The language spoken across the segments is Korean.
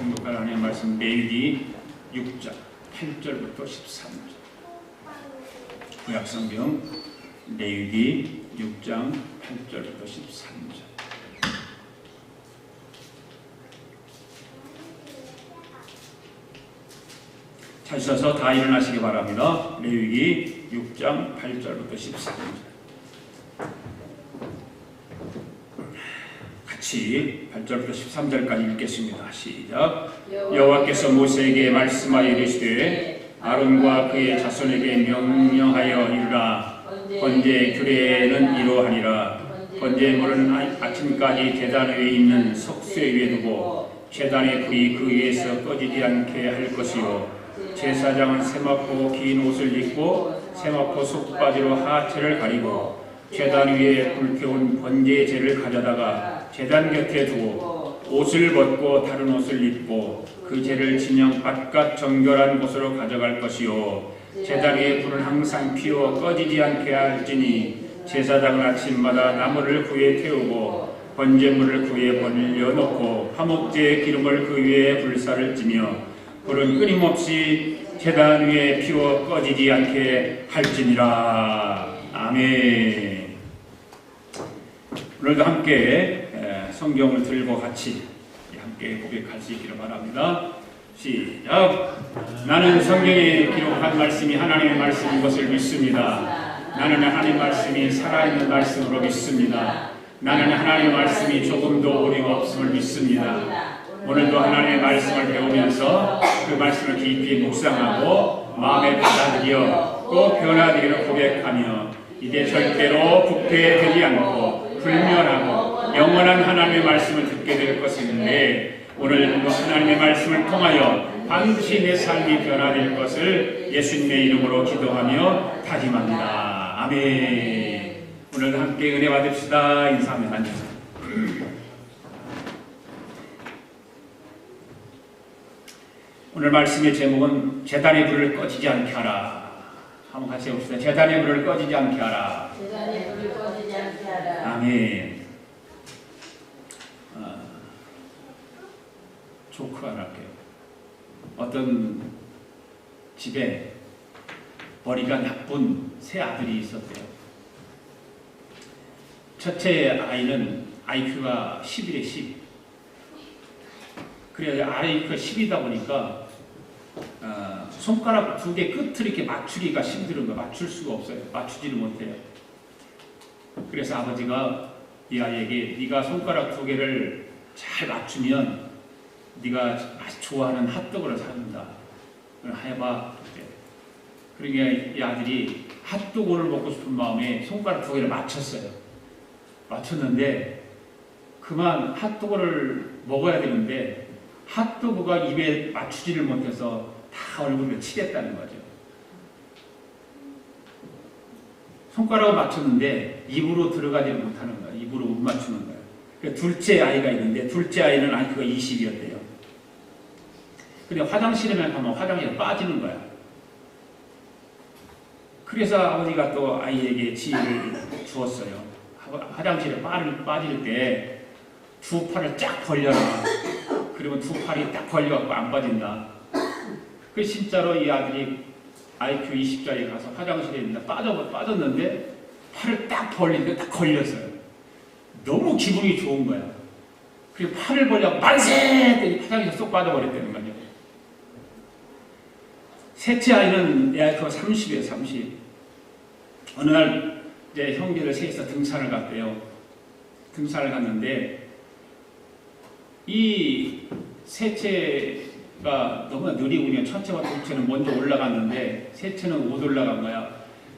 통독할 하나님의 말씀 레위기 6장 8절부터 13절. 구약성경 레위기 6장 8절부터 13절. 찾으셔서 다 일어나시기 바랍니다. 레위기 6장 8절부터 13절. 같이 8절부터 13절까지 읽겠습니다. 시작. 여호와께서 모세에게 말씀하여 이르시되 아론과 그의 자손에게 명령하여 이르라. 번제 규례는 이러하니라. 번제물은 아침까지 제단 위에 있는 석쇠 위에 두고 제단의 불이 그 위에서 꺼지지 않게 할 것이요, 제사장은 세마포 긴 옷을 입고 세마포 속바지로 하체를 가리고 제단 위에 불태운 번제제를 가져다가 제단 곁에 두고 옷을 벗고 다른 옷을 입고 그 제를 진영 바깥 정결한 곳으로 가져갈 것이요, 제단 위에 불은 항상 피워 꺼지지 않게 할지니 제사장은 아침마다 나무를 그 위에 태우고 번제물을 그 위에 벌려놓고 화목제의 기름을 그 위에 불사를 찌며 불은 끊임없이 제단 위에 피워 꺼지지 않게 할지니라. 아멘. 오늘도 함께 성경을 들고 같이 함께 고백할 수 있기를 바랍니다. 시작. 나는 성경에 기록한 말씀이 하나님의 말씀인 것을 믿습니다. 나는 하나님의 말씀이 살아있는 말씀으로 믿습니다. 나는 하나님의 말씀이 조금도 어림없음을 믿습니다. 오늘도 하나님의 말씀을 배우면서 그 말씀을 깊이 묵상하고 마음에 받아들여 또 변화되기를 고백하며 이제 절대로 부패되지 않고 불멸하고 영원한 하나님의 말씀을 듣게 될 것인데, 오늘도 하나님의 말씀을 통하여 반드시 내 삶이 변화될 것을 예수님의 이름으로 기도하며 다짐합니다. 아멘. 오늘도 함께 은혜 받읍시다. 인사하며 앉으세요. 오늘 말씀의 제목은 제단의 불을 꺼지지 않게 하라. 한번 같이 해봅시다. 제단의 불을 꺼지지 않게 하라. 제단의 불을 꺼지지 않게 하라. 아멘. 조크 하나 할게요. 어떤 집에 머리가 나쁜 세 아들이 있었대요. 첫째 아이는 IQ가 11에 10. 그래서 IQ가 10이다 보니까 손가락 두 개 끝을 이렇게 맞추기가 힘든 거예요. 맞출 수가 없어요. 맞추지를 못해요. 그래서 아버지가 이 아이에게 네가 손가락 두 개를 잘 맞추면 네가 좋아하는 핫도그를 사준다. 해봐. 그러니까 이 아들이 핫도그를 먹고 싶은 마음에 손가락 두 개를 맞췄어요. 맞췄는데 그만 핫도그를 먹어야 되는데 핫도그가 입에 맞추지를 못해서 다 얼굴에 치겠다는 거죠. 손가락을 맞췄는데 입으로 들어가지 못하는 거예요. 입으로 못 맞추는 거예요. 그러니까 둘째 아이가 있는데 둘째 아이는 IQ가 20이었대요. 근데 화장실에만 가면 화장실에 빠지는 거야. 그래서 아버지가 또 아이에게 지혜를 주었어요. 화장실에 빠질 때 두 팔을 쫙 벌려라. 그러면 두 팔이 딱 걸려갖고 안 빠진다. 그 진짜로 이 아들이 IQ 20짜리 가서 화장실에 있는데 빠졌는데 팔을 딱 벌리는데 딱 걸렸어요. 너무 기분이 좋은 거야. 그리고 팔을 벌려고 만세! 했더니 화장실에 쏙 빠져버렸다는 거죠. 셋째 아이는 IQ가 30이에요. 30. 어느 날 이제 형제들 셋이서 등산을 갔대요. 등산을 갔는데 이 셋째가 너무 느리군요. 첫째와 둘째는 먼저 올라갔는데 셋째는 못 올라간 거야.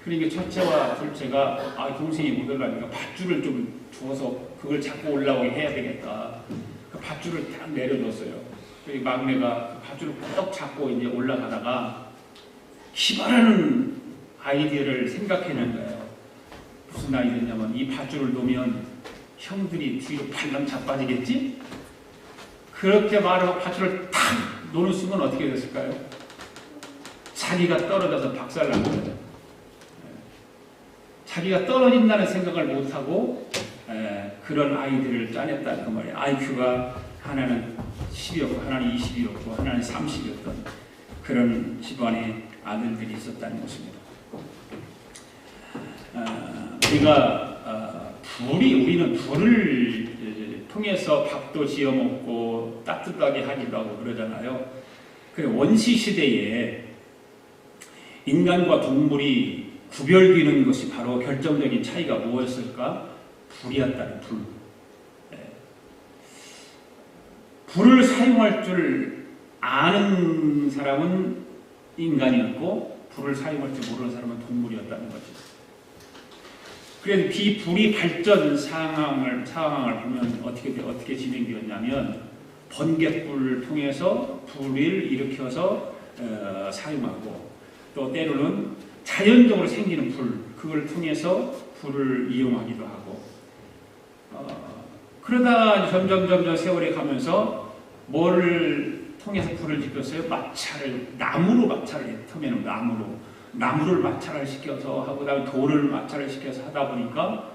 그러니까 첫째와 둘째가 동생이 못 올라가니까 밧줄을 좀 주어서 그걸 잡고 올라오게 해야 되겠다. 그 밧줄을 딱 내려줬어요. 그리고 막내가 그 밧줄을 꼭 잡고 이제 올라가다가 희망하는 아이디어를 생각해낸 거예요. 무슨 아이디어냐면 이 밧줄을 놓으면 형들이 뒤로 발랑 자빠지겠지? 그렇게 말하고 밧줄을 탁 놓는 순간 어떻게 됐을까요? 자기가 떨어져서 박살난 거예요. 자기가 떨어진다는 생각을 못하고 그런 아이들을 짜냈다는 그 말이에요. IQ가 하나는 10이었고 하나는 20이었고 하나는 30이었던 그런 집안의 아들들이 있었다는 것입니다. 우리는 불을 통해서 밥도 지어 먹고 따뜻하게 하기도 하고 그러잖아요. 그래 원시 시대에 인간과 동물이 구별되는 것이 바로 결정적인 차이가 무엇일까? 불이었다는 불. 불을 사용할 줄 아는 사람은 인간이었고 불을 사용할 줄 모르는 사람은 동물이었다는 거죠. 그래서 이 불이 발전 상황을 보면 어떻게 진행되었냐면 번갯불을 통해서 불을 일으켜서 사용하고 또 때로는 자연적으로 생기는 불 그걸 통해서 불을 이용하기도 하고 그러다 점점 세월이 가면서 뭐를 통해서 불을 지폈어요? 나무로 마찰을 처음에는 나무를 마찰을 시켜서 하고 그다음에 돌을 마찰을 시켜서 하다 보니까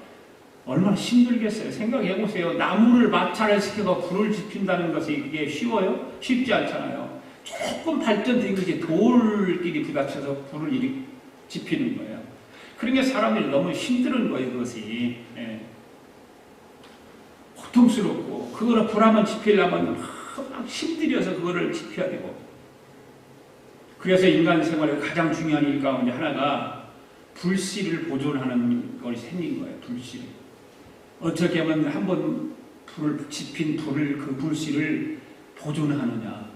얼마나 힘들겠어요. 생각해보세요. 나무를 마찰을 시켜서 불을 지핀다는 것이 그게 쉬워요? 쉽지 않잖아요. 조금 발전된 것이 돌끼리 부딪혀서 불을 지피는 거예요. 그러니까 사람들이 너무 힘든 거예요. 그것이. 고통스럽고 그거를 불 한번 지피려면 막 힘들여서 그거를 지켜야 되고 그래서 인간 생활에 가장 중요한 일 가운데 하나가 불씨를 보존하는 것이 생긴 거예요. 불씨. 어떻게 하면 한번 지핀 그 불씨를 보존하느냐.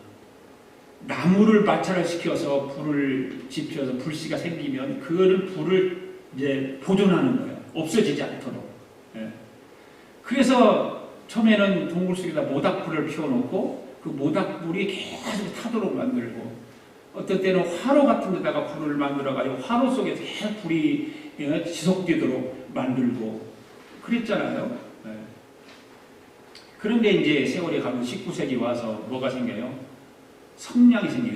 나무를 마찰을 시켜서 불을 지펴서 불씨가 생기면 그거를 불을 이제 보존하는 거예요. 없어지지 않도록. 그래서 처음에는 동굴 속에다 모닥불을 피워놓고 그 모닥불이 계속 타도록 만들고 어떤 때는 화로 같은 데다가 불을 만들어가지고 화로 속에서 계속 불이 지속되도록 만들고 그랬잖아요. 그런데 이제 세월이 가면 19세기 와서 뭐가 생겨요? 성냥이 생겨요.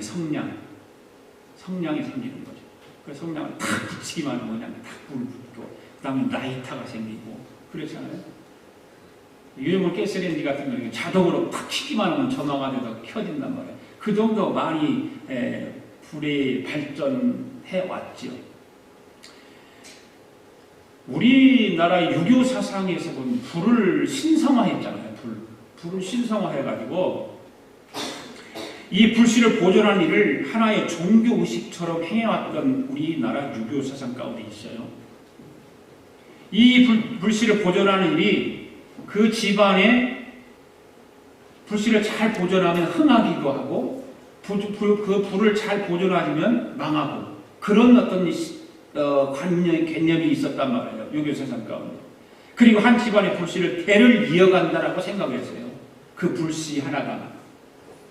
성냥이 생기는 거죠. 그 성냥을 탁 붙이기만 하면 그냥 탁 불을 붙고 그 다음에 라이터가 생기고 그렇잖아요. 요즘은 가스레인지 같은 경우는 자동으로 탁 켜기만 하면 전화가 돼서 켜진단 말이에요. 그 정도 많이 불이 발전해 왔죠. 우리나라 유교 사상에서 보면 불을 신성화했잖아요. 불을 신성화해가지고 이 불씨를 보존하는 일을 하나의 종교 의식처럼 행해왔던 우리나라 유교 사상 가운데 있어요. 이 불씨를 보존하는 일이 그 집안에 불씨를 잘 보존하면 흥하기도 하고 그 불을 잘 보존하면 망하고 그런 어떤 개념이 있었단 말이에요. 유교 사상 가운데. 그리고 한 집안의 불씨를 대를 이어간다라고 생각했어요. 그 불씨 하나가.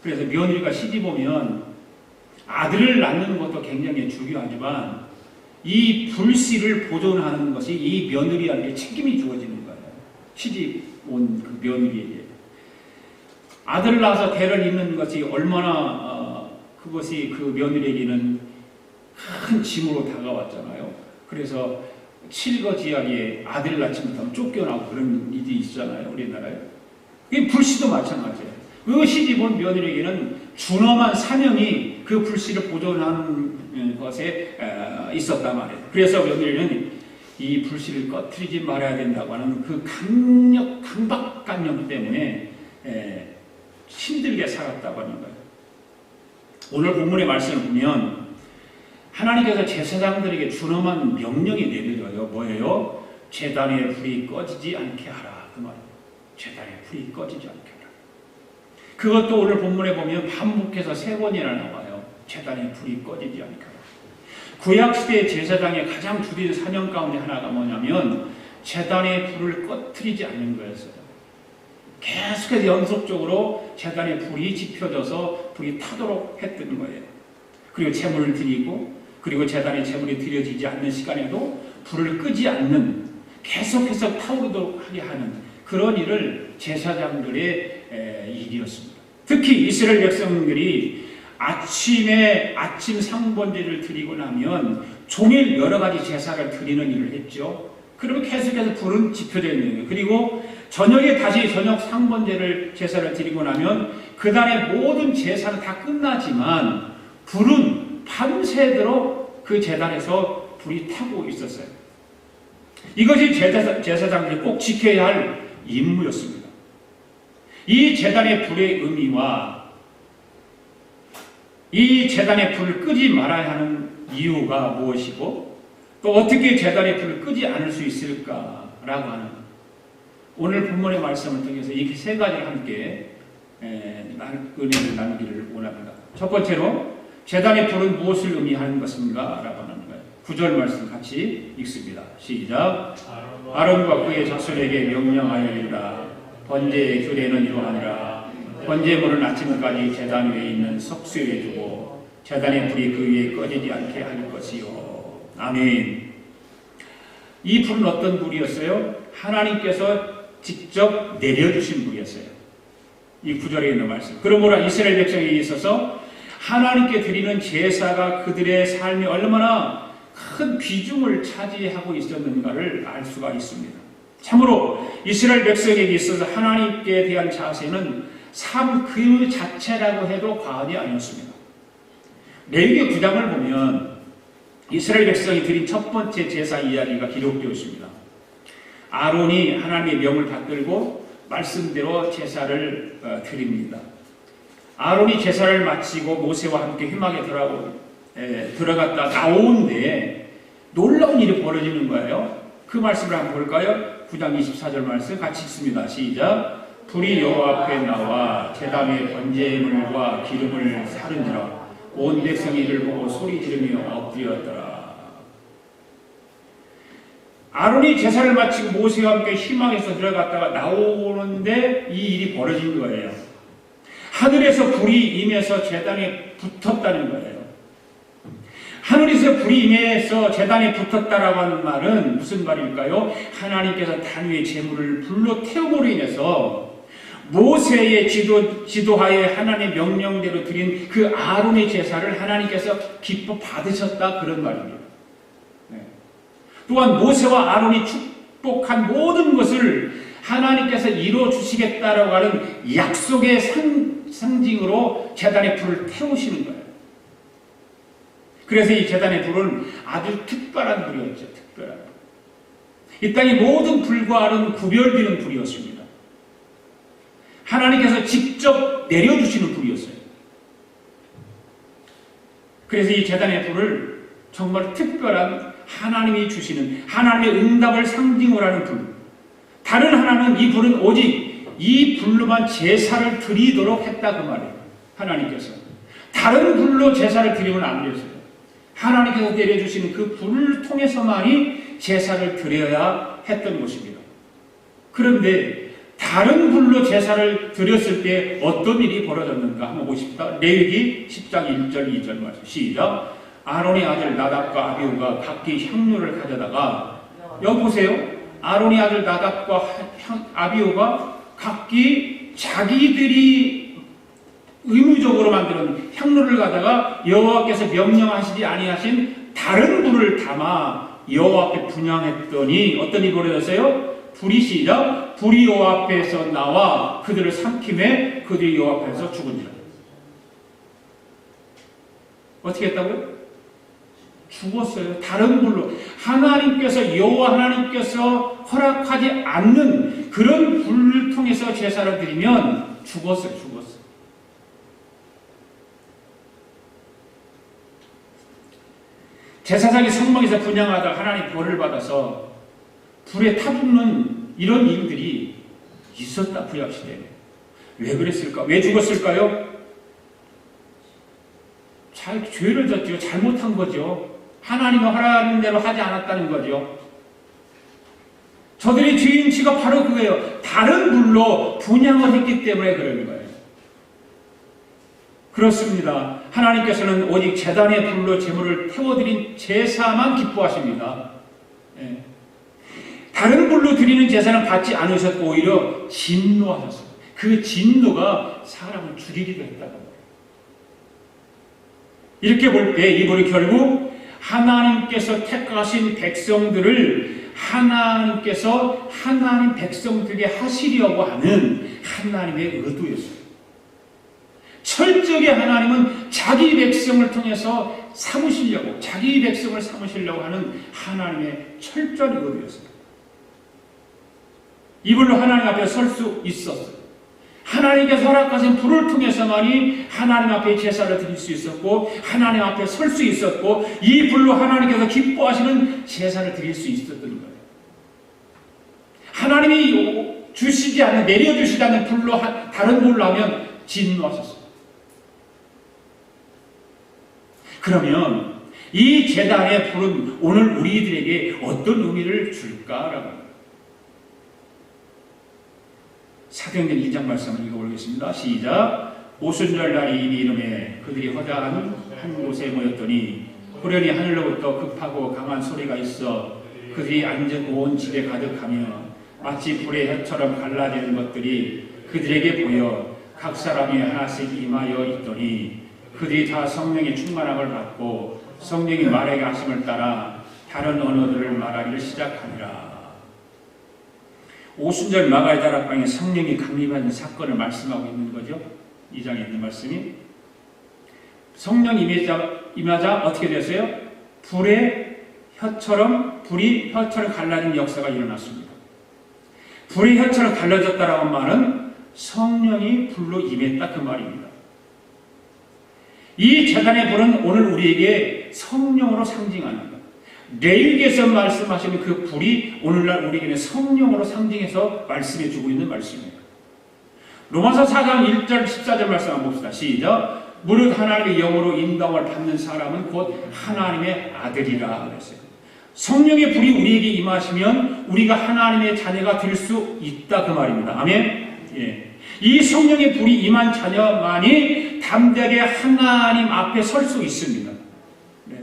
그래서 며느리가 시집 오면 아들을 낳는 것도 굉장히 중요하지만 이 불씨를 보존하는 것이 이 며느리한테 책임이 주어지는 거예요. 시집 온 그 며느리에게. 아들을 낳아서 대를 잇는 것이 얼마나 그것이 그 며느리에게는 큰 짐으로 다가왔잖아요. 그래서 칠거지약에 아들 낳지 못하면 쫓겨나고 그런 일이 있잖아요. 우리나라에. 이 불씨도 마찬가지예요. 그 시집 온 며느리에게는 준엄한 사명이 그 불씨를 보존하는 것에 있었단 말이에요. 그래서 며느리는 이 불씨를 꺼트리지 말아야 된다고 하는 그 강박관념 때문에 힘들게 살았다고 하는 거예요. 오늘 본문의 말씀을 보면 하나님께서 제사장들에게 준엄한 명령이 내려져요. 뭐예요? 제단의 불이 꺼지지 않게 하라. 그 말이에요. 제단의 불이 꺼지지 않게 하라. 그것도 오늘 본문에 보면 반복해서 3번이나 나와요. 제단의 불이 꺼지지 않게 하라. 구약시대의 제사장의 가장 주된 사명 가운데 하나가 뭐냐면 제단의 불을 꺼트리지 않는 거였어요. 계속해서 연속적으로 제단의 불이 지펴져서 불이 타도록 했던 거예요. 그리고 제물을 드리고 그리고 제단의 제물이 드려지지 않는 시간에도 불을 끄지 않는 계속해서 타오르도록 하게 하는 그런 일을 제사장들의 일이었습니다. 특히 이스라엘 백성들이 아침 상번제를 드리고 나면 종일 여러 가지 제사를 드리는 일을 했죠. 그러면 계속해서 불은 지펴져 있는 거예요. 그리고 저녁에 다시 저녁 상번제를 제사를 드리고 나면 그날의 모든 제사는 다 끝나지만 불은 밤새도록 그 제단에서 불이 타고 있었어요. 이것이 제사장들이 꼭 지켜야 할 임무였습니다. 이 제단의 불의 의미와 이 제단의 불을 끄지 말아야 하는 이유가 무엇이고 또 어떻게 제단의 불을 끄지 않을 수 있을까라고 하는 오늘 본문의 말씀을 통해서 이 세 가지를 함께 은혜를 나누기를 원합니다. 첫 번째로 제단의 불은 무엇을 의미하는 것인가? 라고 하는 거예요. 9절 말씀 같이 읽습니다. 시작. 아론과 그의 자손에게 명령하여 이르라. 번제의 규례는 이러하니라. 번제물은 아침까지 제단 위에 있는 석쇠에 두고 제단의 불이 그 위에 꺼지지 않게 할 것이요. 아멘. 이 불은 어떤 불이었어요? 하나님께서 직접 내려주신 불이었어요. 이 9절에 있는 말씀. 그러므로 이스라엘 백성에 있어서 하나님께 드리는 제사가 그들의 삶이 얼마나 큰 비중을 차지하고 있었는가를 알 수가 있습니다. 참으로 이스라엘 백성에게 있어서 하나님께 대한 자세는 삶 그 자체라고 해도 과언이 아니었습니다. 레위기 9장을 보면 이스라엘 백성이 드린 첫 번째 제사 이야기가 기록되어 있습니다. 아론이 하나님의 명을 받들고 말씀대로 제사를 드립니다. 아론이 제사를 마치고 모세와 함께 회막에 들어갔다 나오는데 놀라운 일이 벌어지는 거예요. 그 말씀을 한번 볼까요? 9장 24절 말씀 같이 읽습니다. 시작. 불이 여호와 앞에 나와 제단의 번제물과 기름을 사른지라 온 백성이 이를 보고 소리 지르며 엎드렸더라. 아론이 제사를 마치고 모세와 함께 희망에서 들어갔다가 나오는데 이 일이 벌어진 거예요. 하늘에서 불이 임해서 제단에 붙었다는 거예요. 하늘에서 불이 임해서 제단에 붙었다라고 하는 말은 무슨 말일까요? 하나님께서 단위의 제물을 불로 태움으로 인해서 모세의 지도하에 하나님의 명령대로 드린 그 아론의 제사를 하나님께서 기뻐 받으셨다 그런 말입니다. 또한 모세와 아론이 축복한 모든 것을 하나님께서 이루어 주시겠다라고 하는 약속의 상징으로 제단의 불을 태우시는 거예요. 그래서 이 제단의 불은 아주 특별한 불이었죠. 특별한 불. 이 땅의 모든 불과는 구별되는 불이었습니다. 하나님께서 직접 내려주시는 불이었어요. 그래서 이 제단의 불을 정말 특별한 하나님이 주시는 하나님의 응답을 상징으로 하는 불. 다른 하나는 이 불은 오직 이 불로만 제사를 드리도록 했다 그 말이에요. 하나님께서. 다른 불로 제사를 드리면 안 되었어요. 하나님께서 내려주시는 그 불을 통해서만이 제사를 드려야 했던 것입니다. 그런데 다른 불로 제사를 드렸을 때 어떤 일이 벌어졌는가 한번 보십시다. 레위기 10장 1절 2절 말씀 시작. 아론의 아들 나답과 아비후가 각기 향료를 가져다가 여기 보세요. 아론의 아들 나답과 아비후가 각기 자기들이 의무적으로 만드는 향료를 가다가 여호와께서 명령하시지 아니하신 다른 불을 담아 여호와 앞에 분향했더니 어떤 일이 벌어졌어요? 불이 시작. 불이 여호와 앞에서 나와 그들을 삼킴에 그들이 여호와 앞에서 죽은지라. 어떻게 했다고요? 죽었어요. 다른 불로. 하나님께서 여호와 하나님께서 허락하지 않는 그런 불을 통해서 제사를 드리면 죽었어요. 죽었어요. 제사장이 성막에서 분향하다 하나님 벌을 받아서 불에 타죽는 이런 일들이 있었다. 구약시대에. 왜 그랬을까? 왜 죽었을까요? 죄를 졌죠. 잘못한 거죠. 하나님이 허락하는 대로 하지 않았다는 거죠. 저들의 죄인치가 바로 그거예요. 다른 불로 분향을 했기 때문에 그런 거예요. 그렇습니다. 하나님께서는 오직 제단의 불로 제물을 태워드린 제사만 기뻐하십니다. 예. 다른 불로 드리는 제사는 받지 않으셨고 오히려 진노하셨어요. 그 진노가 사람을 죽이기도 했다고 합니다. 이렇게 볼 때 이 불이 결국 하나님께서 택하신 백성들을 하나님께서 하나님 백성들에게 하시려고 하는 하나님의 의도였어요. 철저하게 하나님은 자기 백성을 통해서 자기 백성을 삼으시려고 하는 하나님의 철저한 의도였습니다. 이불로 하나님 앞에 설 수 있었어요. 하나님께서 허락하신 불을 통해서만이 하나님 앞에 제사를 드릴 수 있었고, 하나님 앞에 설 수 있었고, 이 불로 하나님께서 기뻐하시는 제사를 드릴 수 있었던 거예요. 하나님이 내려주시지 않는 불로 다른 불로 하면 진노하셨어요. 그러면 이 제단의 불은 오늘 우리들에게 어떤 의미를 줄까라고 합니다. 사도행전 2장 말씀을 읽어보겠습니다. 시작. 오순절 날이 이름에 그들이 허다한 한 곳에 모였더니 호련히 하늘로부터 급하고 강한 소리가 있어 그들이 앉은 온 집에 가득하며 마치 불의 혀처럼 갈라지는 것들이 그들에게 보여 각 사람이 하나씩 임하여 있더니 그들이 다 성령의 충만함을 받고 성령이 말하게 하심을 따라 다른 언어들을 말하기를 시작하니라. 오순절 마가의 다락방에 성령이 강림하는 사건을 말씀하고 있는 거죠. 2장에 있는 말씀이. 성령이 임하자 어떻게 됐어요? 불이 혀처럼 갈라진 역사가 일어났습니다. 불이 혀처럼 갈라졌다라는 말은 성령이 불로 임했다 그 말입니다. 이 제단의 불은 오늘 우리에게 성령으로 상징하는 것. 레위기에서 말씀하시는 그 불이 오늘날 우리에게는 성령으로 상징해서 말씀해 주고 있는 말씀이에요. 로마서 4장 1절 14절 말씀 한번 봅시다. 시작. 무릇 하나님의 영으로 인도함을 받는 사람은 곧 하나님의 아들이라 그랬어요. 성령의 불이 우리에게 임하시면 우리가 하나님의 자녀가 될 수 있다 그 말입니다. 아멘. 예. 이 성령의 불이 임한 자녀만이 담대하게 하나님 앞에 설 수 있습니다. 네.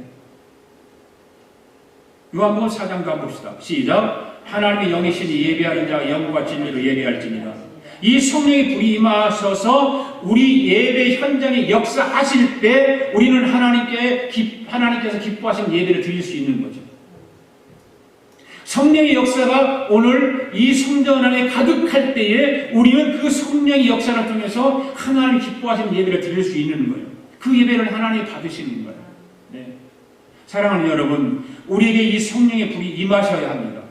요한복음 4장도 한번 봅시다. 시작. 하나님의 영이시니 예배하는 자가 영과 진리로 예배할지니라. 이 성령의 불이 임하셔서 우리 예배 현장에 역사하실 때 우리는 하나님께서 기뻐하신 예배를 드릴 수 있는 거죠. 성령의 역사가 오늘 이 성전 안에 가득할 때에 우리는 그 성령의 역사를 통해서 하나님 기뻐하시는 예배를 드릴 수 있는 거예요. 그 예배를 하나님이 받으시는 거예요. 네. 사랑하는 여러분, 우리에게 이 성령의 불이 임하셔야 합니다.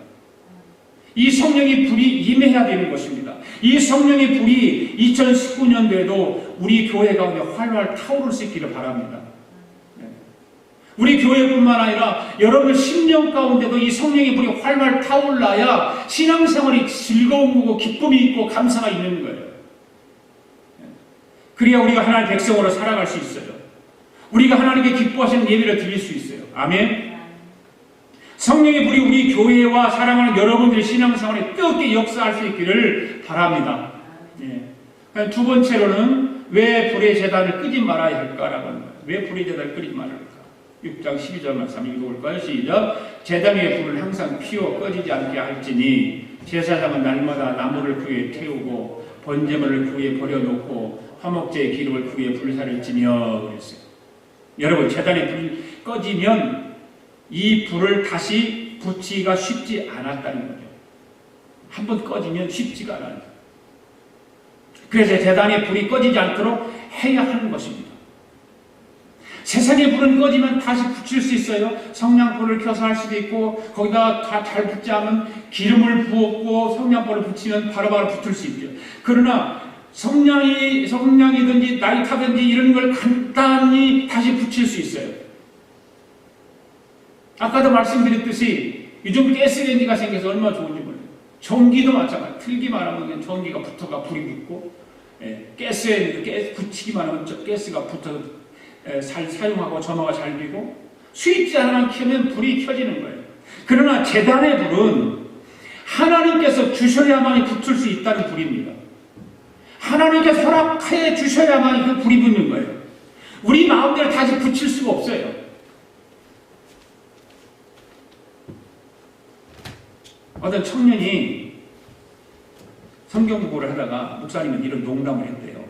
이 성령의 불이 임해야 되는 것입니다. 이 성령의 불이 2019년도에도 우리 교회 가운데 활활 타오를 수 있기를 바랍니다. 우리 교회뿐만 아니라 여러분 심령 가운데도 이 성령의 불이 활활 타올라야 신앙생활이 즐거움이고 기쁨이 있고 감사가 있는 거예요. 그래야 우리가 하나님의 백성으로 살아갈 수 있어요. 우리가 하나님께 기뻐하시는 예배를 드릴 수 있어요. 아멘. 성령의 불이 우리 교회와 사랑하는 여러분들의 신앙생활에 뜨겁게 역사할 수 있기를 바랍니다. 예. 두 번째로는 왜 불의 제단을 끄지 말아야 할까라고 하는 거예요. 왜 불의 제단을 끄지 말아야 할까? 6장 12절 말씀 읽어볼까요? 시작. 제단 위에 불을 항상 피워 꺼지지 않게 할지니 제사장은 날마다 나무를 그 위에 태우고 번제물을 그 위에 버려놓고 화목제의 기름을 그 위에 불사를지며 그랬어요. 여러분, 제단에 불이 꺼지면 이 불을 다시 붙이기가 쉽지 않았다는 거죠. 한번 꺼지면 쉽지가 않아요. 그래서 제단에 불이 꺼지지 않도록 해야 하는 것입니다. 세상의 불은 꺼지면 다시 붙일 수 있어요. 성냥불을 켜서 할 수도 있고, 거기다 다 잘 붙지 않으면 기름을 부었고 성냥불을 붙이면 바로바로 붙을 수 있죠. 그러나 성냥이든지 나이타든지 이런 걸 간단히 다시 붙일 수 있어요. 아까도 말씀드렸듯이 요즘 가스레인지가 생겨서 얼마나 좋은지 몰라요. 전기도 마찬가지예요. 틀기만 하면 그냥 전기가 붙어가 불이 붙고, 가스레인지 붙이기만 하면 가스가 붙어서 사용하고 점화가 잘 되고, 스위치 하나만 켜면 불이 켜지는 거예요. 그러나 제단의 불은 하나님께서 주셔야만이 붙을 수 있다는 불입니다. 하나님께서 허락해 주셔야만이 그 불이 붙는 거예요. 우리 마음대로 다시 붙일 수가 없어요. 어떤 청년이 성경 공부를 하다가 목사님은 이런 농담을 했대요.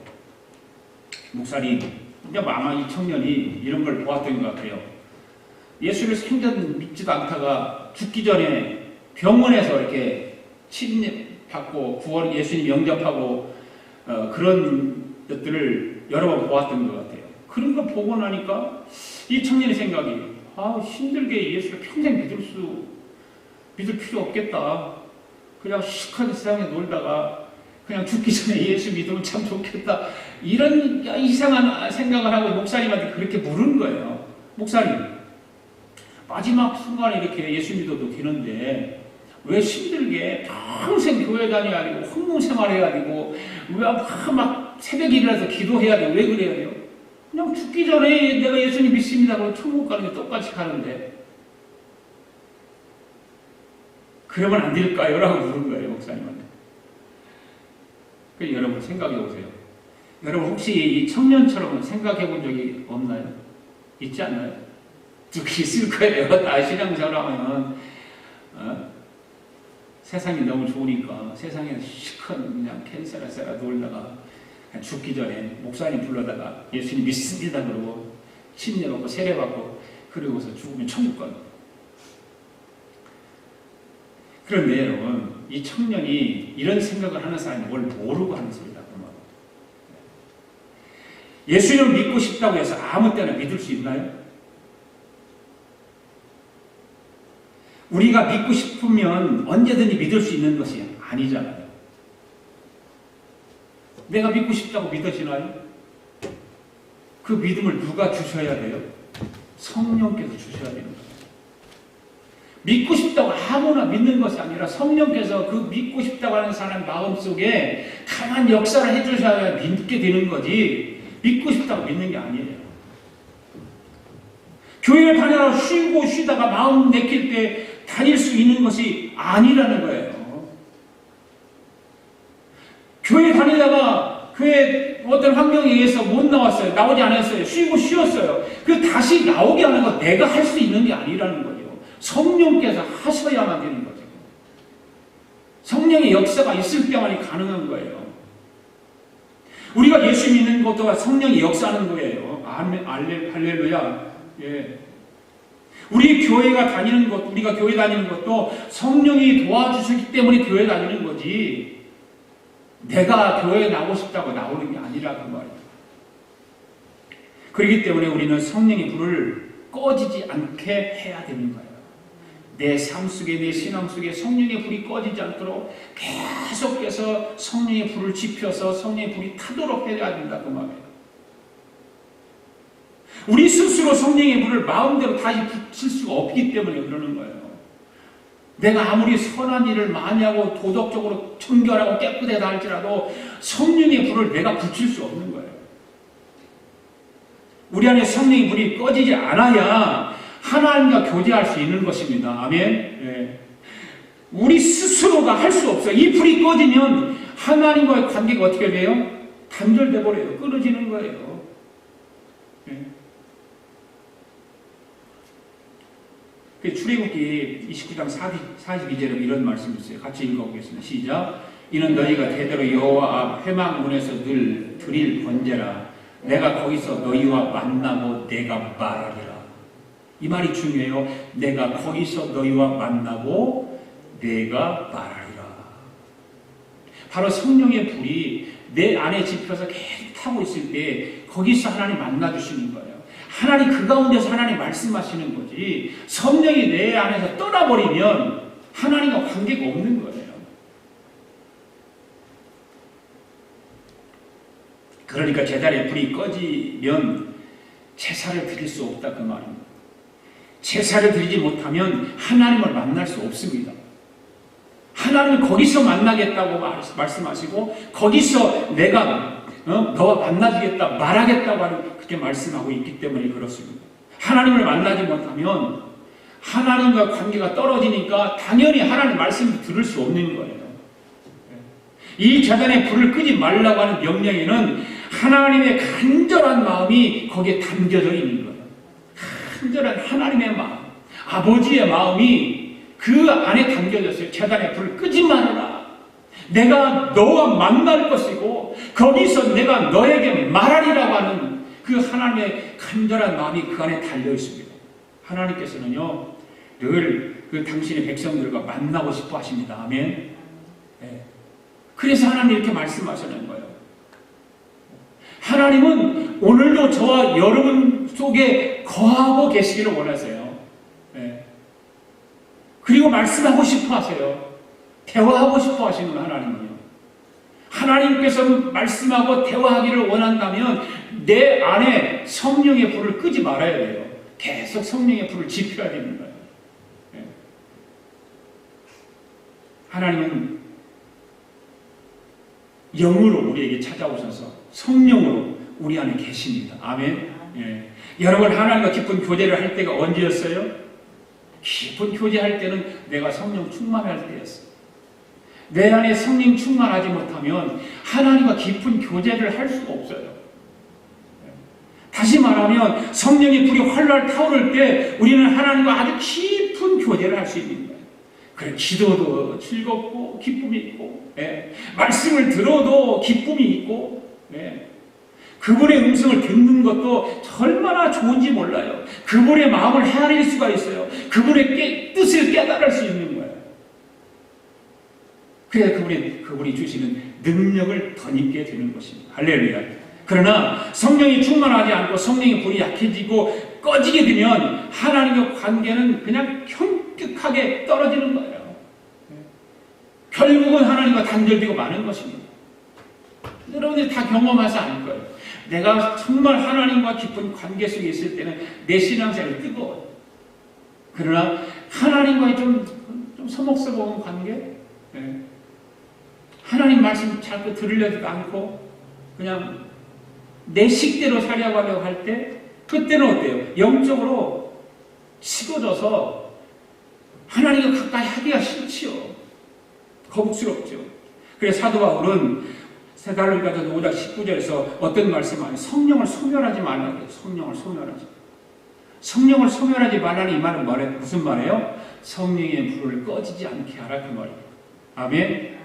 목사님, 근데 아마 이 청년이 이런 걸 보았던 것 같아요. 예수를 생전 믿지도 않다가 죽기 전에 병원에서 이렇게 침례받고 예수님 영접하고 그런 것들을 여러 번 보았던 것 같아요. 그런 거 보고 나니까 이 청년의 생각이 힘들게 예수를 평생 믿을 필요 없겠다. 그냥 시크하게 세상에 놀다가 그냥 죽기 전에 예수 믿으면 참 좋겠다. 이런 이상한 생각을 하고 목사님한테 그렇게 물은 거예요. 목사님, 마지막 순간에 이렇게 예수 믿어도 되는데 왜 힘들게 평생 교회 다녀야 되고 헌금 생활해야 되고 왜 막 새벽에 일어나서 기도해야 되고 왜 그래야 돼요? 그냥 죽기 전에 내가 예수님 믿습니다. 그러면 천국 가는 게 똑같이 가는데 그러면 안 될까요? 라고 물은 거예요, 목사님한테. 그래서 여러분 생각해 보세요. 여러분 혹시 이 청년처럼 생각해 본 적이 없나요? 있지 않나요? 있을 거예요. 다 신앙생활 하면 세상이 너무 좋으니까 세상에 시큰 그냥 캔사라사라 놀다가 죽기 전에 목사님 불러다가 예수님 믿습니다 그러고 침례받고 세례받고 그러고서 죽으면 천국 가는. 그런데 여러분 이 청년이 이런 생각을 하는 사람이 뭘 모르고 하는 소리다. 예수님을 믿고 싶다고 해서 아무 때나 믿을 수 있나요? 우리가 믿고 싶으면 언제든지 믿을 수 있는 것이 아니잖아요. 내가 믿고 싶다고 믿어지나요? 그 믿음을 누가 주셔야 돼요? 성령께서 주셔야 되는 거예요. 믿고 싶다고 아무나 믿는 것이 아니라 성령께서 그 믿고 싶다고 하는 사람 마음속에 강한 역사를 해주셔야 믿게 되는 거지 믿고 싶다고 믿는 게 아니에요. 교회를 다녀라 쉬다가 마음 내킬 때 다닐 수 있는 것이 아니라는 거예요. 교회 다니다가 교회 어떤 환경에 의해서 못 나왔어요. 나오지 않았어요. 쉬었어요. 그 다시 나오게 하는 건 내가 할 수 있는 게 아니라는 거예요. 성령께서 하셔야만 되는 거죠. 성령의 역사가 있을 때만이 가능한 거예요. 우리가 예수 믿는 것도 성령이 역사하는 거예요. 아멘, 할렐루야. 예. 우리 교회가 다니는 것, 우리가 교회 다니는 것도 성령이 도와주셨기 때문에 교회 다니는 거지. 내가 교회에 나오고 싶다고 나오는 게 아니라 그 말이에요. 그렇기 때문에 우리는 성령의 불을 꺼지지 않게 해야 되는 거예요. 내 삶 속에, 내 신앙 속에 성령의 불이 꺼지지 않도록 계속해서 성령의 불을 지펴서 성령의 불이 타도록 해야 된다 그 말이에요. 우리 스스로 성령의 불을 마음대로 다시 붙일 수가 없기 때문에 그러는 거예요. 내가 아무리 선한 일을 많이 하고 도덕적으로 청결하고 깨끗하다 할지라도 성령의 불을 내가 붙일 수 없는 거예요. 우리 안에 성령의 불이 꺼지지 않아야 하나님과 교제할 수 있는 것입니다. 아멘. 예. 우리 스스로가 할 수 없어요. 이 불이 꺼지면 하나님과의 관계가 어떻게 돼요? 단절돼 버려요. 끊어지는 거예요. 예. 출애굽기 29장 42절에 이런 말씀이 있어요. 같이 읽어보겠습니다. 시작. 이는 너희가 대대로 여호와 앞 회막문에서 늘 드릴 번제라. 내가 거기서 너희와 만나고 내가 말하리라. 이 말이 중요해요. 내가 거기서 너희와 만나고 내가 말하리라. 바로 성령의 불이 내 안에 집혀서 계속 타고 있을 때 거기서 하나님 만나주시는 거예요. 하나님 그 가운데서 하나님 말씀하시는 거지 성령이 내 안에서 떠나버리면 하나님과 관계가 없는 거예요. 그러니까 제단의 불이 꺼지면 제사를 드릴 수 없다 그 말입니다. 제사를 드리지 못하면 하나님을 만날 수 없습니다. 하나님을 거기서 만나겠다고 말씀하시고 거기서 내가 너와 만나주겠다 말하겠다고 하는 그렇게 말씀하고 있기 때문에 그렇습니다. 하나님을 만나지 못하면 하나님과 관계가 떨어지니까 당연히 하나님 말씀을 들을 수 없는 거예요. 이 제단의 불을 끄지 말라고 하는 명령에는 하나님의 간절한 마음이 거기에 담겨져 있는 거예요. 간절한 하나님의 마음, 아버지의 마음이 그 안에 담겨졌어요. 제단의 불을 끄지 말아라. 내가 너와 만날 것이고 거기서 내가 너에게 말하리라고 하는 그 하나님의 간절한 마음이 그 안에 달려 있습니다. 하나님께서는요 늘 그 당신의 백성들과 만나고 싶어 하십니다. 아멘. 네. 그래서 하나님 이렇게 말씀하시는 거예요. 하나님은 오늘도 저와 여러분 속에 거하고 계시기를 원하세요. 네. 그리고 말씀하고 싶어 하세요. 대화하고 싶어 하시는 하나님은요. 하나님께서 말씀하고 대화하기를 원한다면 내 안에 성령의 불을 끄지 말아야 돼요. 계속 성령의 불을 지펴야 되는 거예요. 네. 하나님은 영으로 우리에게 찾아오셔서 성령으로 우리 안에 계십니다. 아멘. 예. 여러분, 하나님과 깊은 교제를 할 때가 언제였어요? 깊은 교제할 때는 내가 성령 충만할 때였어요. 내 안에 성령 충만하지 못하면 하나님과 깊은 교제를 할 수가 없어요. 다시 말하면 성령의 불이 활활 타오를 때 우리는 하나님과 아주 깊은 교제를 할 수 있는 거예요. 그래, 기도도 즐겁고 기쁨이 있고, 예. 말씀을 들어도 기쁨이 있고, 예. 그분의 음성을 듣는 것도 얼마나 좋은지 몰라요. 그분의 마음을 헤아릴 수가 있어요. 그분의 뜻을 깨달을 수 있는 거예요. 그래야 그분이 주시는 능력을 덧입게 되는 것입니다. 할렐루야. 그러나 성령이 충만하지 않고 성령의 불이 약해지고 꺼지게 되면 하나님과 관계는 그냥 현격하게 떨어지는 거예요. 결국은 하나님과 단절되고 마는 것입니다. 여러분들이 다 경험하지 않을 거예요. 내가 정말 하나님과 깊은 관계 속에 있을 때는 내 신앙생활이 뜨거워요. 그러나 하나님과의 좀 서먹서먹한 관계, 하나님 말씀 자꾸 들으려지도 않고 그냥 내 식대로 살아가려고 할 때 그때는 어때요? 영적으로 식어져서 하나님과 가까이 하기가 싫지요. 거북스럽죠. 그래서 사도 바울은 세살로니가서 5장 19절에서 어떤 말씀을 성령을 소멸하지 말라고 해요. 성령을 소멸하지. 성령을 소멸하지 말라는 이 말은 무슨 말이에요? 성령의 불을 꺼지지 않게 하라 그 말이에요. 아멘.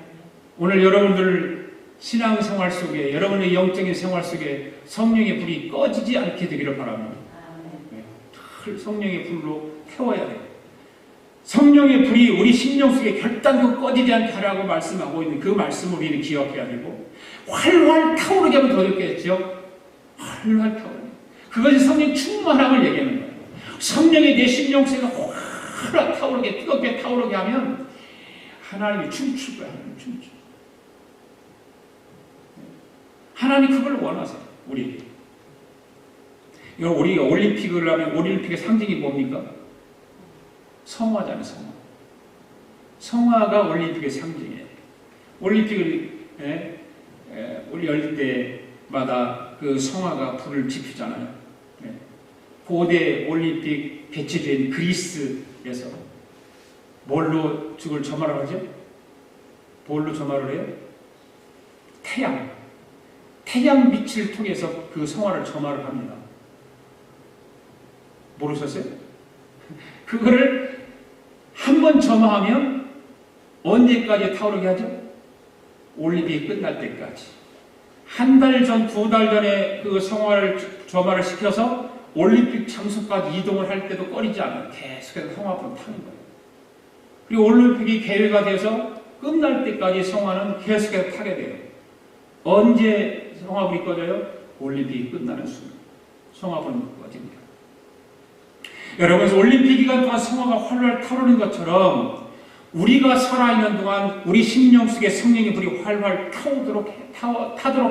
오늘 여러분들 신앙생활 속에 여러분의 영적인 생활 속에 성령의 불이 꺼지지 않게 되기를 바랍니다. 늘 성령의 불로 태워야 돼요. 성령의 불이 우리 심령 속에 결단코 꺼지지 않게 하라고 말씀하고 있는 그 말씀을 우리는 기억해야 되고 활활 타오르게 하면 더 좋겠죠. 활활 타오르게. 그것이 성령 충만함을 얘기하는 거예요. 성령이 내 심령 속에 활활 타오르게 뜨겁게 타오르게 하면 하나님이 춤출 거야. 하나님 춤출. 하나님 그걸 원하세요. 우리. 우리가 올림픽을 하면 올림픽의 상징이 뭡니까? 성화잖아요. 성화가 올림픽의 상징이에요. 올림픽을 우리 열릴 때마다 그 성화가 불을 지피잖아요. 고대 올림픽 개최된 그리스에서 뭘로 죽을 점화를 하죠? 뭘로 점화를 해요? 태양 빛을 통해서 그 성화를 점화를 합니다. 모르셨어요? 그거를 한 번 점화하면 언제까지 타오르게 하죠? 올림픽이 끝날 때까지. 한 달 전, 두 달 전에 그 성화를 점화를 시켜서 올림픽 장소까지 이동을 할 때도 꺼리지 않아요. 계속해서 성화불을 타는 거예요. 그리고 올림픽이 개회가 돼서 끝날 때까지 성화는 계속해서 타게 돼요. 언제 성화불이 꺼져요? 올림픽이 끝나는 순간. 성화불은 꺼집니다. 여러분, 올림픽 기간 동안 성화가 활활 타오르는 것처럼 우리가 살아있는 동안 우리 심령 속에 성령의 불이 활활 타도록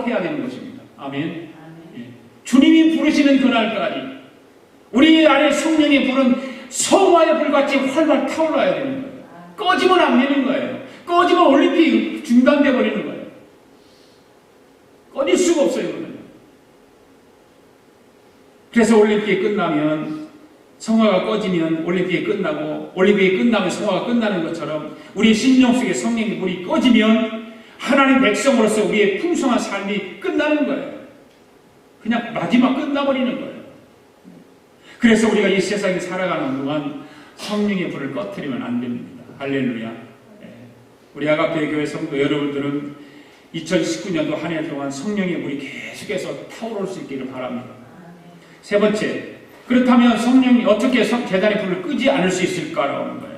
해야 되는 것입니다. 아멘. 예. 주님이 부르시는 그날까지 우리 안에 성령의 불은 성화의 불같이 활활 타올라야 되는 거예요. 꺼지면 안 되는 거예요. 꺼지면 올림픽이 중단돼 버리는 거예요. 꺼질 수가 없어요. 그러면. 그래서 올림픽이 끝나면 성화가 꺼지면 올림픽이 끝나고 올림픽이 끝나면 성화가 끝나는 것처럼 우리 심령 속에 성령의 불이 꺼지면 하나님 백성으로서 우리의 풍성한 삶이 끝나는 거예요. 그냥 마지막 끝나버리는 거예요. 그래서 우리가 이 세상에 살아가는 동안 성령의 불을 꺼뜨리면 안 됩니다. 할렐루야. 우리 아가페 교회 성도 여러분들은 2019년도 한 해 동안 성령의 불이 계속해서 타오를 수 있기를 바랍니다. 세 번째, 그렇다면 성령이 어떻게 제단의 불을 끄지 않을 수 있을까라고 하는 거예요.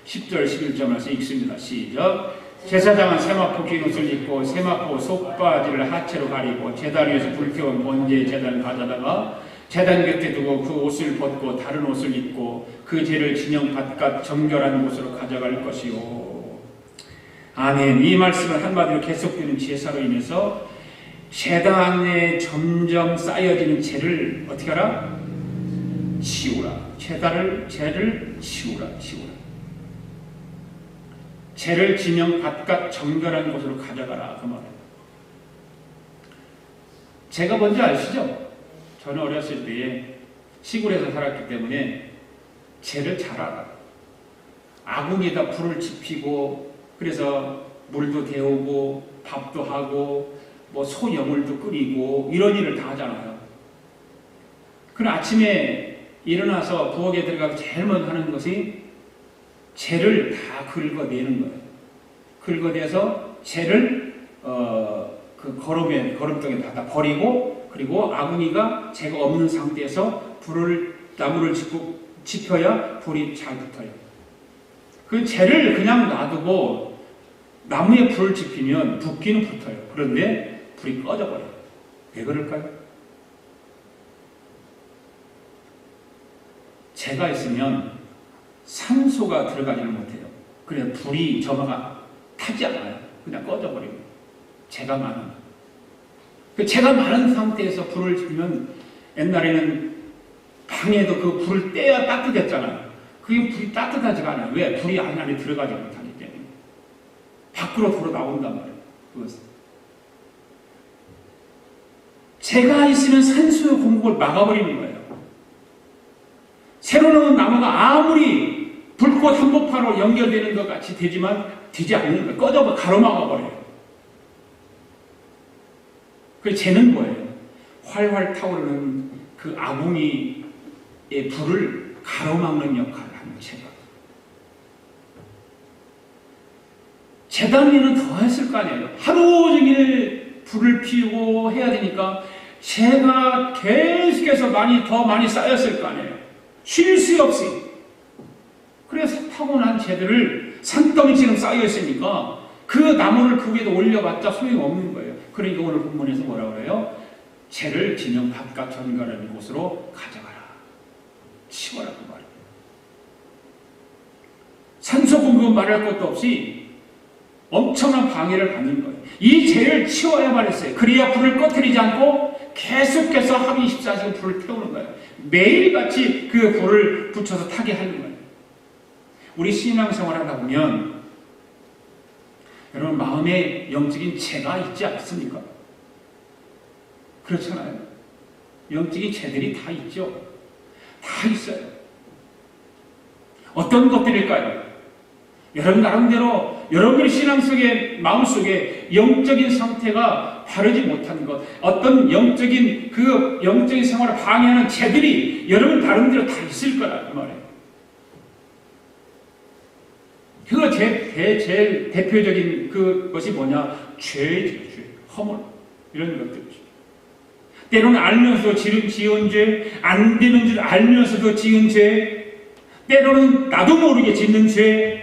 10절, 11절 말씀 읽습니다. 시작. 제사장은 세마포 긴 옷을 입고 세마포 속바지를 하체로 가리고 제단 위에서 불태운 번제 제단을 가져다가 제단 곁에 두고 그 옷을 벗고 다른 옷을 입고 그 죄를 진영 바깥 정결한 곳으로 가져갈 것이요. 아멘. 이 말씀은 한마디로 계속되는 제사로 인해서 제단에 점점 쌓여지는 죄를 어떻게 하라? 치우라. 죄를 치우라. 죄를 진영 바깥 정결한 곳으로 가져가라. 그 말이에요. 제가 뭔지 아시죠? 저는 어렸을 때에 시골에서 살았기 때문에 죄를 잘 알아요. 아궁이에다 불을 지피고 그래서 물도 데우고 밥도 하고 뭐 소여물도 끓이고 이런 일을 다 하잖아요. 그럼 아침에 일어나서 부엌에 들어가서 제일 먼저 하는 것이 죄를 다 긁어내는 거예요. 긁어내서 죄를 그 거름통에 다 버리고 그리고 아궁이가 죄가 없는 상태에서 나무를 지펴야 불이 잘 붙어요. 그 죄를 그냥 놔두고 나무에 불을 지피면 붓기는 붙어요. 그런데 불이 꺼져버려요. 왜 그럴까요? 죄가 있으면 산소가 들어가지는 못해요. 그래서 불이 점화가 타지 않아요. 그냥 꺼져버려요. 죄가 많은. 그 죄가 많은 상태에서 불을 지피면 옛날에는 방에도 그 불을 떼야 따뜻했잖아요. 그게 불이 따뜻하지가 않아요. 왜? 불이 안에 들어가지 못하기 때문에. 밖으로 돌아 나온단 말이에요. 그것은. 죄가 있으면 산소의 공급을 막아버리는 거예요. 새로 나온 나무가 아무리 불꽃 한복판으로 연결되는 것 같이 되지만 되지 않는 거예요. 꺼져버 가로막아버려요. 그 죄는 뭐예요? 활활 타오르는 그 아궁이의 불을 가로막는 역할을 하는 죄가. 제단 위는 더 했을 거 아니에요. 하루 종일 불을 피우고 해야 되니까 죄가 계속해서 더 많이 쌓였을 거 아니에요. 쉴 새 없이. 그래서 타고난 죄들을 산더미처럼 쌓여있으니까 그 나무를 그 위에다 올려봤자 소용없는 거예요. 그러니까 오늘 본문에서 뭐라고 그래요? 죄를 진영 바깥 정결한 곳으로 가져가라. 치워라 그 말이에요. 산소 공급은 말할 것도 없이 엄청난 방해를 받는 거예요. 이 죄를 치워야만 했어요. 그래야 불을 꺼뜨리지 않고 계속해서 하루 24시간 불을 태우는 거예요. 매일같이 그 불을 붙여서 타게 하는 거예요. 우리 신앙생활 하다 보면 여러분 마음에 영적인 죄가 있지 않습니까? 그렇잖아요. 영적인 죄들이 다 있죠. 다 있어요. 어떤 것들일까요? 여러분 나름대로 여러분의 신앙 속에 마음속에 영적인 상태가 바르지 못한 것, 어떤 영적인 생활을 방해하는 죄들이 여러분 나름대로 다 있을 거라 그 말이에요. 그거 제일 대표적인 그것이 뭐냐? 죄죠, 죄. 허물. 이런 것들이죠. 때로는 알면서도 지은 죄, 안 되는 줄 알면서도 지은 죄, 때로는 나도 모르게 짓는 죄,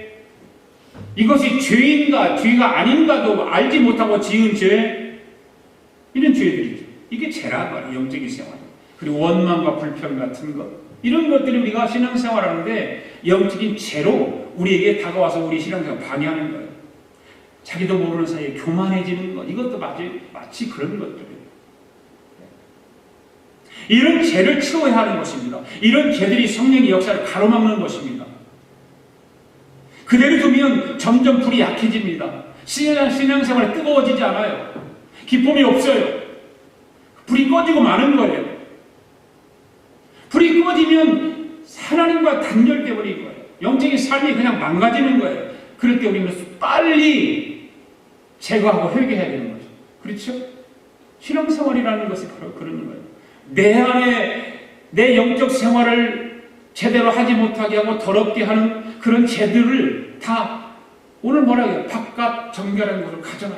이것이 죄인가 죄가 아닌가도 알지 못하고 지은 죄, 이런 죄들이죠. 이게 죄란 말이에요. 영적인 생활. 그리고 원망과 불평 같은 것, 이런 것들이 우리가 신앙생활하는데 영적인 죄로 우리에게 다가와서 우리 신앙생활 방해하는 거예요. 자기도 모르는 사이에 교만해지는 것, 이것도 마치 그런 것들이에요. 이런 죄를 치워야 하는 것입니다. 이런 죄들이 성령의 역사를 가로막는 것입니다. 그대로 두면 점점 불이 약해집니다. 신앙생활이 뜨거워지지 않아요. 기쁨이 없어요. 불이 꺼지고 마는 거예요. 불이 꺼지면 하나님과 단절되어 버린 거예요. 영적인 삶이 그냥 망가지는 거예요. 그럴 때 우리는 빨리 제거하고 회개해야 되는 거죠. 그렇죠? 신앙생활이라는 것이 바로 그런 거예요. 내 안에 내 영적 생활을 제대로 하지 못하게 하고 더럽게 하는 그런 죄들을 다 오늘 뭐라고 해요? 바깥 정결한 것을 가져라.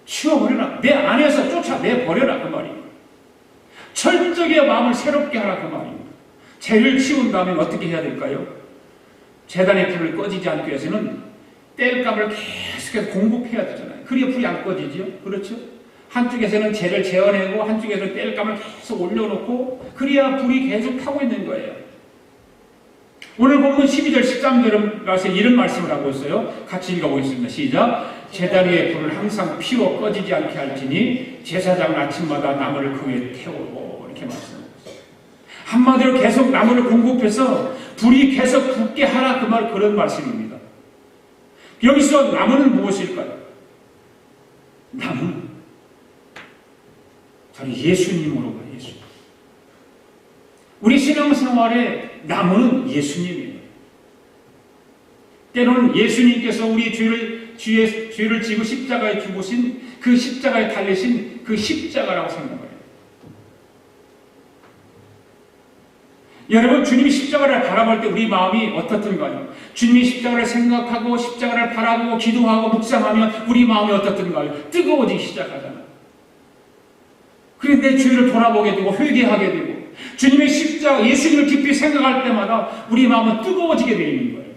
치워버려라. 내 안에서 쫓아내버려라. 그 말입니다. 철저하게 마음을 새롭게 하라. 그 말입니다. 죄를 치운 다음에 어떻게 해야 될까요? 제단의 불을 꺼지지 않기 위해서는 땔감을 계속해서 공급해야 되잖아요. 그래야 불이 안 꺼지죠. 그렇죠? 한쪽에서는 재를 재어내고 한쪽에서는 땔감을 계속 올려놓고 그래야 불이 계속 타고 있는 거예요. 오늘 본문 12절 13절은 가서 이런 말씀을 하고 있어요. 같이 읽어보겠습니다. 시작. 제단 위에 불을 항상 피워 꺼지지 않게 할지니 제사장은 아침마다 나무를 그 위에 태우고 이렇게 말씀하고 있어요. 한마디로 계속 나무를 공급해서 불이 계속 붙게 하라 그런 말씀입니다. 여기서 나무는 무엇일까요? 나무는 저는 예수님으로 가요. 예수님. 우리 신앙생활에 나무는 예수님이에요. 때로는 예수님께서 우리 죄를 지고 십자가에 죽으신 그 십자가에 달리신 그 십자가라고 생각해요. 여러분, 주님이 십자가를 바라볼 때 우리 마음이 어떻던가요? 주님이 십자가를 생각하고 십자가를 바라보고 기도하고 묵상하면 우리 마음이 어떻던가요? 뜨거워지기 시작하잖아요. 그런데 내 죄를 돌아보게 되고 회개하게 되고 주님의 십자가, 예수님을 깊이 생각할 때마다 우리 마음은 뜨거워지게 되어 있는 거예요.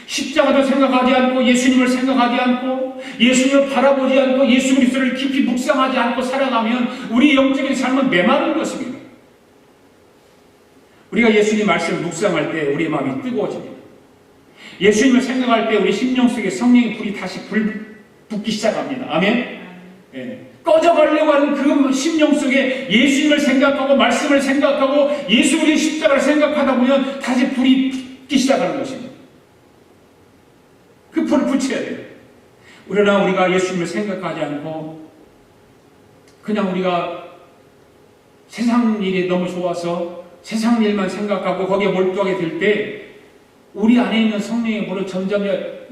십자가도 생각하지 않고 예수님을 생각하지 않고 예수님을 바라보지 않고 예수 그리스도를 깊이 묵상하지 않고 살아가면 우리 영적인 삶은 메마른 것입니다. 우리가 예수님 말씀을 묵상할 때 우리의 마음이 뜨거워집니다. 예수님을 생각할 때 우리 심령 속에 성령의 불이 다시 붙기 시작합니다. 아멘? 예. 꺼져가려고 하는 그 심령 속에 예수님을 생각하고 말씀을 생각하고 예수 그리스도의 십자가를 생각하다 보면 다시 불이 붙기 시작하는 것입니다. 그 불을 붙여야 돼요. 그러나 우리가 예수님을 생각하지 않고 그냥 우리가 세상 일이 너무 좋아서 세상 일만 생각하고 거기에 몰두하게 될 때 우리 안에 있는 성령의 불은 점점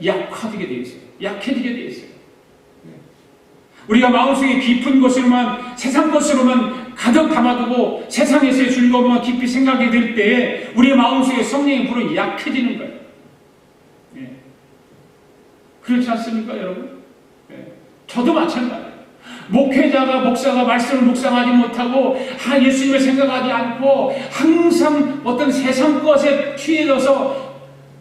약화되게 되어 있어요. 약해지게 되어 있어요. 우리가 마음속에 깊은 것으로만 세상 것으로만 가득 담아두고 세상에서의 즐거움만 깊이 생각이 될 때에 우리의 마음속에 성령의 불은 약해지는 거예요. 네. 그렇지 않습니까, 여러분? 네. 저도 마찬가지예요. 목회자가 목사가 말씀을 묵상하지 못하고 예수님을 생각하지 않고 항상 어떤 세상 것에 취해져서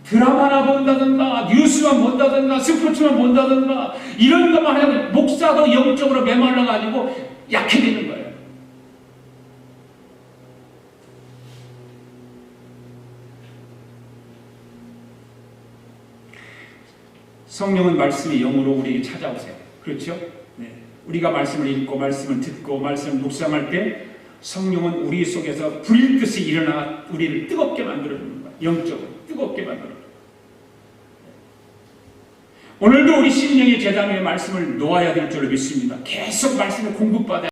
드라마나 본다든가 뉴스만 본다든가 스포츠만 본다든가 이런 것만 하면 목사도 영적으로 메말라가지고 약해지는 거예요. 성령은 말씀이 영으로 우리에게 찾아오세요. 그렇죠? 네. 우리가 말씀을 읽고 말씀을 듣고 말씀을 묵상할 때 성령은 우리 속에서 불일듯이 일어나 우리를 뜨겁게 만들어주는 거예요. 영적으로 뜨겁게 만들어줘요. 오늘도 우리 심령의 제단 위에 말씀을 놓아야 될 줄을 믿습니다. 계속 말씀을 공급받아야